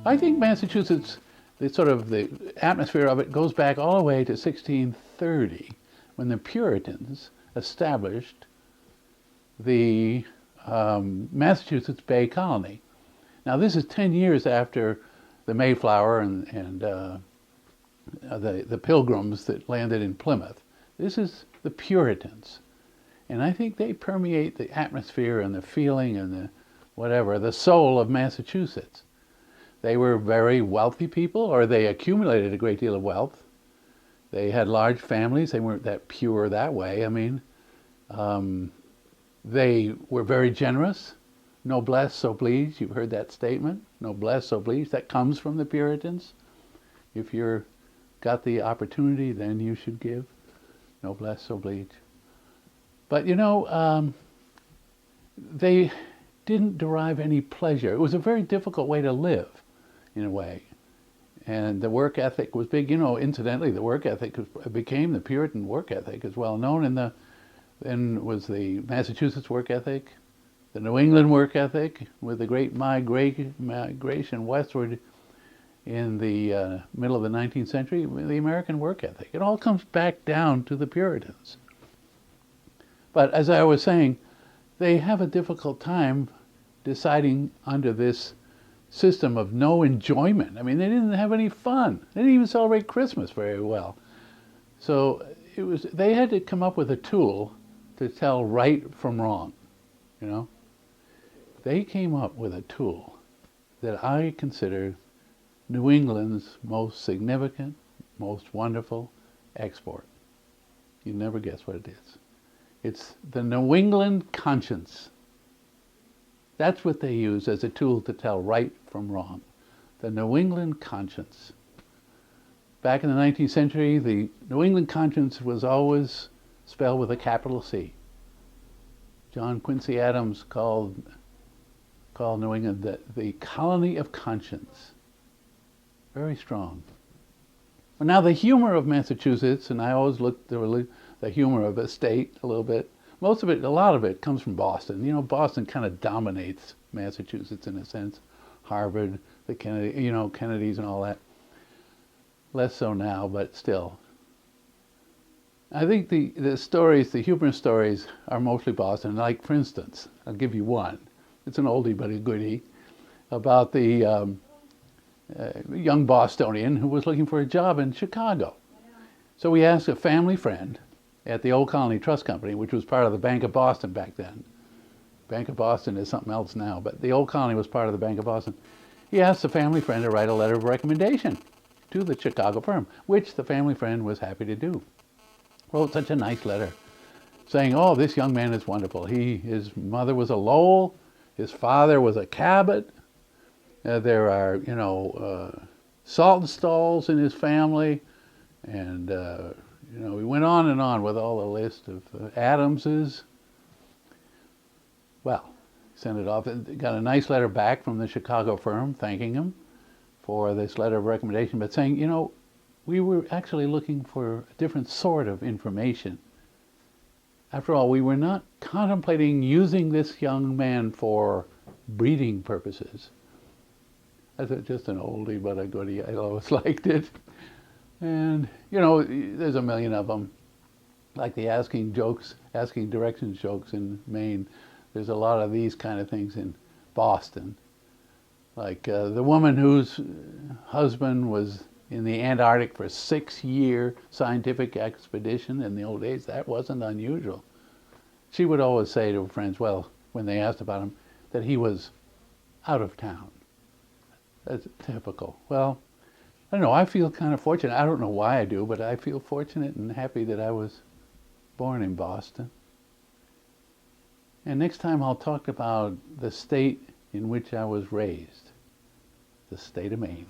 I think Massachusetts, the atmosphere of it goes back all the way to 1630, when the Puritans established the Massachusetts Bay Colony. Now this is 10 years after the Mayflower and the pilgrims that landed in Plymouth. This is the Puritans. And I think they permeate the atmosphere and the feeling and the soul of Massachusetts. They were very wealthy people, or they accumulated a great deal of wealth. They had large families. They weren't that pure that way. I mean, they were very generous. Noblesse oblige. You've heard that statement. Noblesse oblige. That comes from the Puritans. If you're got the opportunity, then you should give. Noblesse oblige. But you know, they didn't derive any pleasure. It was a very difficult way to live, in a way. And the work ethic was big. You know, incidentally, the work ethic became the Puritan work ethic, as well known. Then was the Massachusetts work ethic, the New England work ethic, with the great migration westward in the middle of the 19th century, the American work ethic. It all comes back down to the Puritans. But as I was saying, they have a difficult time deciding under this system of no enjoyment. I mean, they didn't have any fun. They didn't even celebrate Christmas very well. So they had to come up with a tool to tell right from wrong, you know. They came up with a tool that I consider New England's most significant, most wonderful export. You never guess what it is. It's the New England conscience. That's what they use as a tool to tell right from wrong. The New England conscience. Back in the 19th century, the New England conscience was always spelled with a capital C. John Quincy Adams called New England the colony of conscience. Very strong. But now the humor of Massachusetts, and I always look the humor of a state a little bit. A lot of it comes from Boston. You know, Boston kind of dominates Massachusetts in a sense. Harvard, the Kennedys and all that. Less so now, but still. I think the humorous stories are mostly Boston. Like, for instance, I'll give you one. It's an oldie but a goodie about the young Bostonian who was looking for a job in Chicago. So we asked a family friend at the Old Colony Trust Company, which was part of the Bank of Boston back then. Bank of Boston is something else now, but the Old Colony was part of the Bank of Boston. He asked the family friend to write a letter of recommendation to the Chicago firm, which the family friend was happy to do. Wrote such a nice letter saying, oh, this young man is wonderful. His mother was a Lowell, his father was a Cabot. There are, salt stalls in his family, and we went on and on with all the list of Adamses. Well, sent it off and got a nice letter back from the Chicago firm thanking him for this letter of recommendation, but saying, we were actually looking for a different sort of information. After all, we were not contemplating using this young man for breeding purposes. That's just an oldie but a goodie. I always liked it. And, there's a million of them. Like the asking directions jokes in Maine. There's a lot of these kind of things in Boston. Like the woman whose husband was in the Antarctic for a 6-year scientific expedition in the old days. That wasn't unusual. She would always say to her friends, well, when they asked about him, that he was out of town. That's typical. Well, I don't know, I feel kind of fortunate. I don't know why I do, but I feel fortunate and happy that I was born in Boston. And next time I'll talk about the state in which I was raised, the state of Maine.